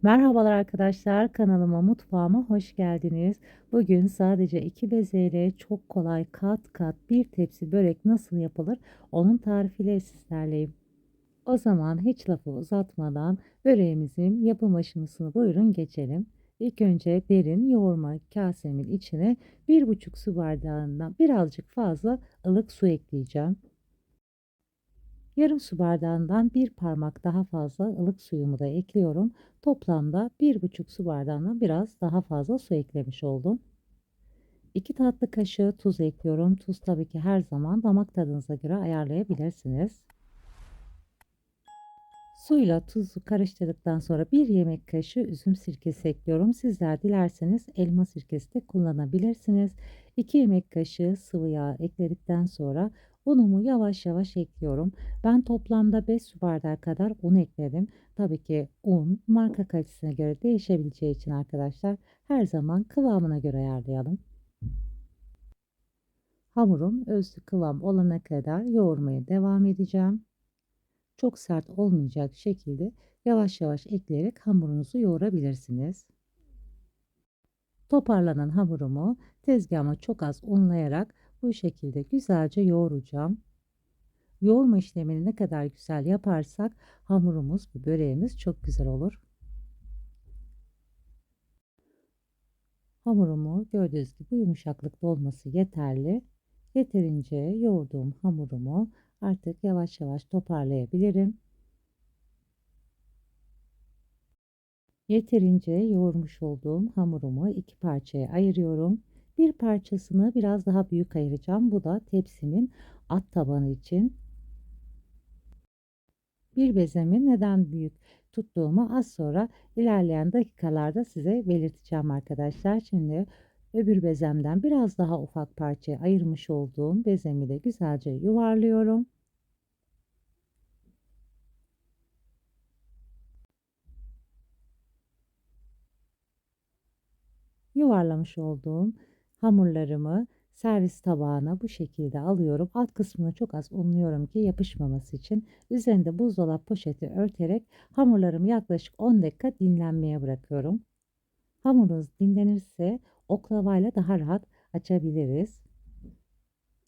Merhabalar arkadaşlar, kanalıma, mutfağıma hoş geldiniz. Bugün sadece 2 bezeyle çok kolay kat kat bir tepsi börek nasıl yapılır onun tarifiyle sizlerleyim. O zaman hiç lafı uzatmadan böreğimizin yapım aşamasını buyurun geçelim. İlk önce derin yoğurma kasemin içine 1,5 su bardağından birazcık fazla ılık su ekleyeceğim. Yarım su bardağından bir parmak daha fazla ılık suyumu da ekliyorum. Toplamda 1,5 su bardağından biraz daha fazla su eklemiş oldum. 2 tatlı kaşığı tuz ekliyorum. Tuz tabii ki her zaman damak tadınıza göre ayarlayabilirsiniz. Suyla tuzu karıştırdıktan sonra 1 yemek kaşığı üzüm sirkesi ekliyorum. Sizler dilerseniz elma sirkesi de kullanabilirsiniz. 2 yemek kaşığı sıvı yağ ekledikten sonra unumu yavaş yavaş ekliyorum. Ben toplamda 5 su bardağı kadar un ekledim. Tabii ki un marka kalitesine göre değişebileceği için arkadaşlar her zaman kıvamına göre ayarlayalım. Hamurum özlü kıvam olana kadar yoğurmaya devam edeceğim. Çok sert olmayacak şekilde yavaş yavaş ekleyerek hamurunuzu yoğurabilirsiniz. Toparlanan hamurumu tezgahıma çok az unlayarak bu şekilde güzelce yoğuracağım. Yoğurma işlemini ne kadar güzel yaparsak hamurumuz ve böreğimiz çok güzel olur. Hamurumu gördüğünüz gibi bu yumuşaklıkta olması yeterli. Yeterince yoğurduğum hamurumu artık yavaş yavaş toparlayabilirim. Yeterince yoğurmuş olduğum hamurumu 2 parçaya ayırıyorum. Bir parçasını biraz daha büyük ayıracağım. Bu da tepsimin alt tabanı için. Bir bezemi neden büyük tuttuğumu az sonra ilerleyen dakikalarda size belirteceğim arkadaşlar. Şimdi öbür bezemden biraz daha ufak parçaya ayırmış olduğum bezemi de güzelce yuvarlıyorum. Yuvarlamış olduğum hamurlarımı servis tabağına bu şekilde alıyorum. Alt kısmını çok az unluyorum ki yapışmaması için. Üzerinde buzdolap poşeti örterek hamurlarımı yaklaşık 10 dakika dinlenmeye bırakıyorum. Hamurunuz dinlenirse oklavayla daha rahat açabiliriz.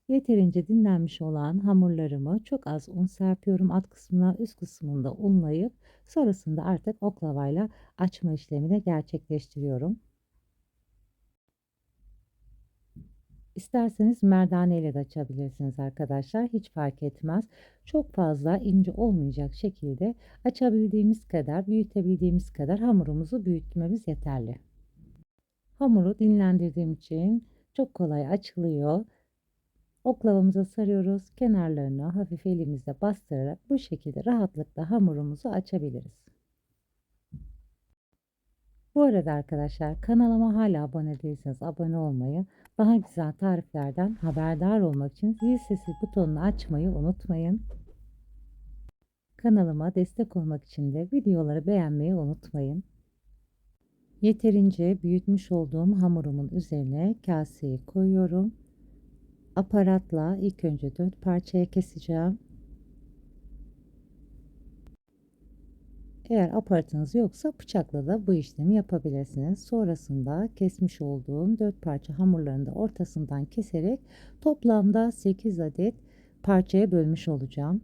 Yeterince dinlenmiş olan hamurlarımı çok az un serpiyorum alt kısmına, üst kısmında unlayıp sonrasında artık oklavayla açma işlemini gerçekleştiriyorum. İsterseniz merdane ile de açabilirsiniz arkadaşlar. Hiç fark etmez. Çok fazla ince olmayacak şekilde açabildiğimiz kadar, büyütebildiğimiz kadar hamurumuzu büyütmemiz yeterli. Hamuru dinlendirdiğim için çok kolay açılıyor. Oklavamıza sarıyoruz. Kenarlarını hafif elimizle bastırarak bu şekilde rahatlıkla hamurumuzu açabiliriz. Bu arada arkadaşlar kanalıma hala abone değilseniz abone olmayı, daha güzel tariflerden haberdar olmak için zil sesi butonunu açmayı unutmayın. Kanalıma destek olmak için de videoları beğenmeyi unutmayın. Yeterince büyütmüş olduğum hamurumun üzerine kaseyi koyuyorum. Aparatla ilk önce 4 parçaya keseceğim. Eğer aparatınız yoksa bıçakla da bu işlemi yapabilirsiniz. Sonrasında kesmiş olduğum 4 parça hamurlarını da ortasından keserek toplamda 8 adet parçaya bölmüş olacağım.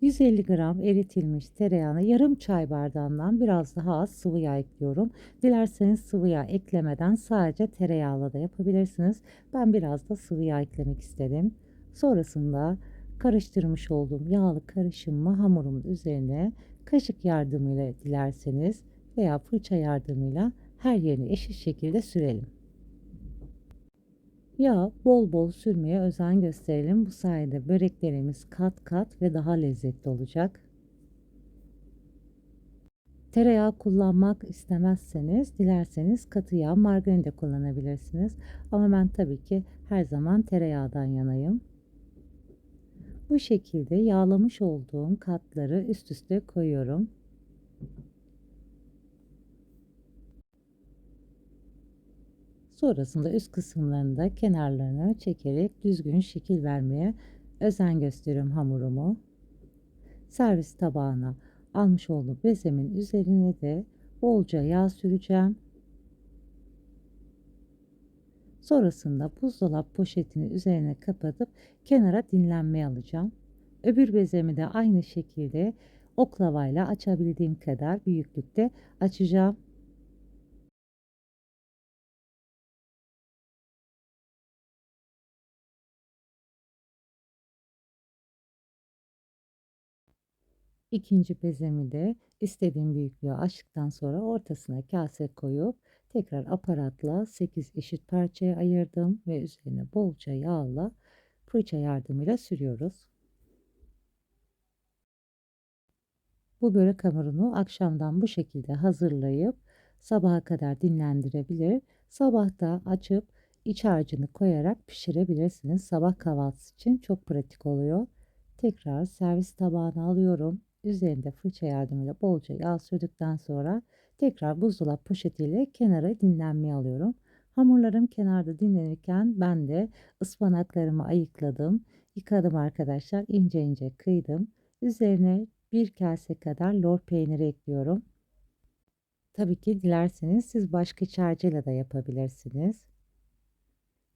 150 gram eritilmiş tereyağına yarım çay bardağından biraz daha az sıvı yağ ekliyorum. Dilerseniz sıvı yağ eklemeden sadece tereyağla da yapabilirsiniz. Ben biraz da sıvı yağ eklemek istedim. Sonrasında karıştırmış olduğum yağlı karışımı hamurumun üzerine kaşık yardımıyla dilerseniz veya fırça yardımıyla her yerine eşit şekilde sürelim. Yağ bol bol sürmeye özen gösterelim. Bu sayede böreklerimiz kat kat ve daha lezzetli olacak. Tereyağı kullanmak istemezseniz dilerseniz katı yağ margarin de kullanabilirsiniz. Ama ben tabii ki her zaman tereyağından yanayım. Bu şekilde yağlamış olduğum katları üst üste koyuyorum. Sonrasında üst kısımlarını da kenarlarını çekerek düzgün şekil vermeye özen gösteriyorum hamurumu. Servis tabağına Almış olduğum bezemin üzerine de bolca yağ süreceğim. Sonrasında buzdolap poşetini üzerine kapatıp kenara dinlenmeye alacağım. Öbür bezemi de aynı şekilde oklavayla açabildiğim kadar büyüklükte açacağım. İkinci bezemi de istediğim büyüklüğe açtıktan sonra ortasına kase koyup tekrar aparatla 8 eşit parçaya ayırdım ve üzerine bolca yağla fırça yardımıyla sürüyoruz. Bu börek hamurunu akşamdan bu şekilde hazırlayıp sabaha kadar dinlendirebilir. Sabah da açıp iç harcını koyarak pişirebilirsiniz. Sabah kahvaltısı için çok pratik oluyor. Tekrar servis tabağına alıyorum. Üzerinde fırça yardımıyla bolca yağ sürdükten sonra tekrar buzdolap poşetiyle kenara dinlenmeye alıyorum. Hamurlarım kenarda dinlenirken ben de ıspanaklarımı ayıkladım. Yıkadım arkadaşlar. İnce ince kıydım. Üzerine bir kase kadar lor peyniri ekliyorum. Tabii ki dilerseniz siz başka iç harcıyla da yapabilirsiniz.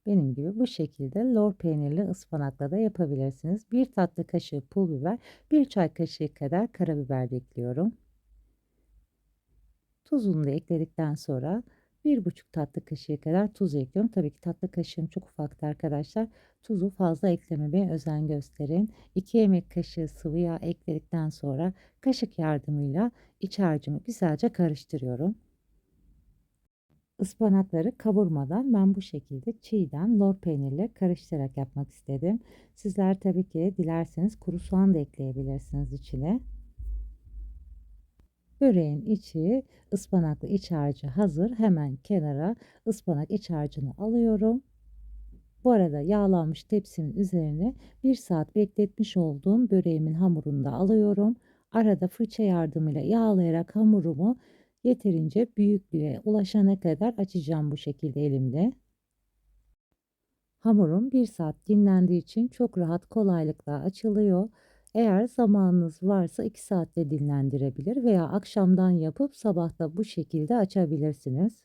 Benim gibi bu şekilde lor peynirli ıspanakla da yapabilirsiniz. Bir tatlı kaşığı pul biber, bir çay kaşığı kadar karabiber de ekliyorum. Tuzunu da ekledikten sonra 1,5 tatlı kaşığı kadar tuz ekliyorum. Tabii ki tatlı kaşığım çok ufaktı arkadaşlar. Tuzu fazla eklememeye özen gösterin. 2 yemek kaşığı sıvı yağ ekledikten sonra kaşık yardımıyla iç harcımı güzelce karıştırıyorum. Ispanakları kavurmadan ben bu şekilde çiğden lor peynirle karıştırarak yapmak istedim. Sizler tabii ki dilerseniz kuru soğan da ekleyebilirsiniz içine. Böreğin içi ıspanaklı iç harcı hazır. Hemen kenara ıspanak iç harcını alıyorum. Bu arada yağlanmış tepsimin üzerine 1 saat bekletmiş olduğum böreğimin hamurunu da alıyorum. Arada fırça yardımıyla yağlayarak hamurumu yeterince büyüklüğe ulaşana kadar açacağım bu şekilde elimle. Hamurum 1 saat dinlendiği için çok rahat kolaylıkla açılıyor. Eğer zamanınız varsa 2 saatte dinlendirebilir veya akşamdan yapıp sabahta bu şekilde açabilirsiniz.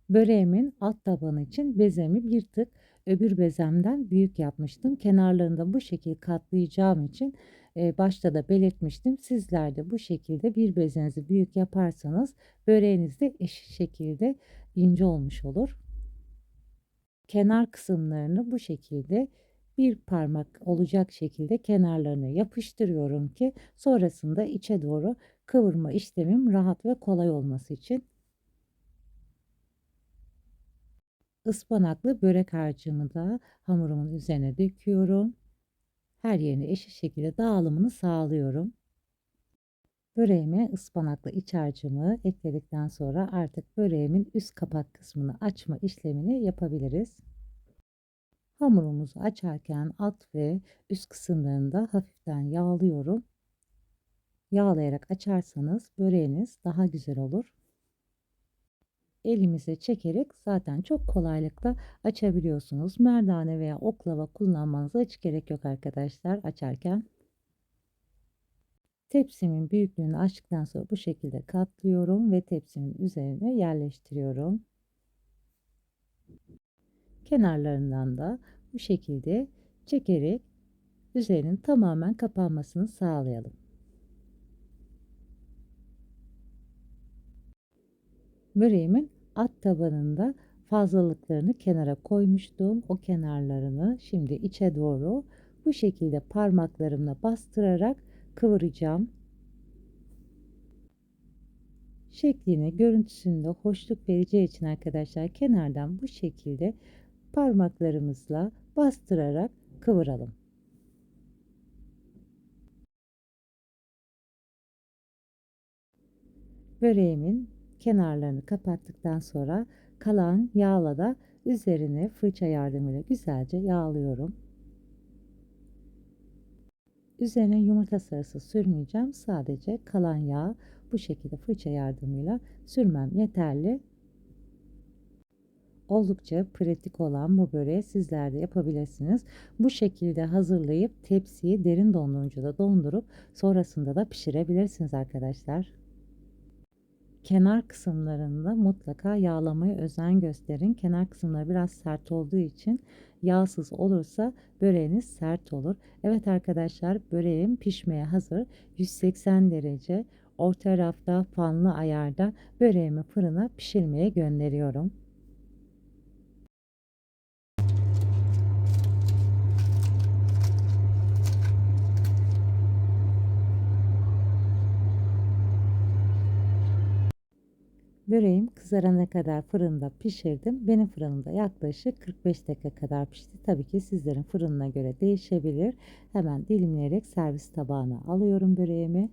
Böreğimin alt tabanı için bezemi bir tık öbür bezemden büyük yapmıştım. Kenarlarında bu şekilde katlayacağım için başta da belirtmiştim. Sizler de bu şekilde bir bezenizi büyük yaparsanız böreğiniz de eşit şekilde ince olmuş olur. Kenar kısımlarını bu şekilde bir parmak olacak şekilde kenarlarına yapıştırıyorum ki sonrasında içe doğru kıvırma işlemim rahat ve kolay olması için. Ispanaklı börek harcımı da hamurumun üzerine döküyorum. Her yerine eşit şekilde dağılımını sağlıyorum. Böreğime ıspanaklı iç harcımı ekledikten sonra artık böreğimin üst kapak kısmını açma işlemini yapabiliriz. Hamurumuzu açarken alt ve üst kısımlarını da hafiften yağlıyorum. Yağlayarak açarsanız böreğiniz daha güzel olur. Elimize çekerek zaten çok kolaylıkla açabiliyorsunuz. Merdane veya oklava kullanmanıza hiç gerek yok arkadaşlar açarken. Tepsimin büyüklüğünü açtıktan sonra bu şekilde katlıyorum ve tepsimin üzerine yerleştiriyorum. Kenarlarından da bu şekilde çekerek üzerinin tamamen kapanmasını sağlayalım. Böreğimin alt tabanında fazlalıklarını kenara koymuştum. O kenarlarını şimdi içe doğru bu şekilde parmaklarımla bastırarak kıvıracağım. Şeklini, görüntüsünde hoşluk vereceği için arkadaşlar kenardan bu şekilde parmaklarımızla bastırarak kıvıralım. Böreğimin kenarlarını kapattıktan sonra kalan yağla da üzerine fırça yardımıyla güzelce yağlıyorum. Üzerine yumurta sarısı sürmeyeceğim. Sadece kalan yağ bu şekilde fırça yardımıyla sürmem yeterli. oldukça pratik olan bu böreği sizler de yapabilirsiniz. Bu şekilde hazırlayıp tepsiyi derin dondurucuda dondurup sonrasında da pişirebilirsiniz arkadaşlar. Kenar kısımlarında mutlaka yağlamaya özen gösterin. Kenar kısımları biraz sert olduğu için yağsız olursa böreğiniz sert olur. Evet arkadaşlar, böreğim pişmeye hazır. 180 derece orta rafta fanlı ayarda böreğimi fırına pişirmeye gönderiyorum. Böreğim kızarana kadar fırında pişirdim. Benim fırınımda yaklaşık 45 dakika kadar pişti. Tabii ki sizlerin fırınına göre değişebilir. Hemen dilimleyerek servis tabağına alıyorum böreğimi.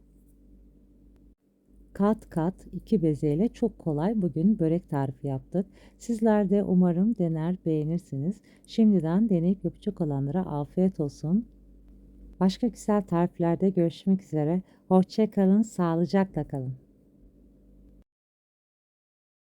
Kat kat 2 bezeyle çok kolay bugün börek tarifi yaptık. Sizler de umarım dener beğenirsiniz. Şimdiden deneyip yapacak olanlara afiyet olsun. Başka güzel tariflerde görüşmek üzere. Hoşça kalın, sağlıcakla kalın.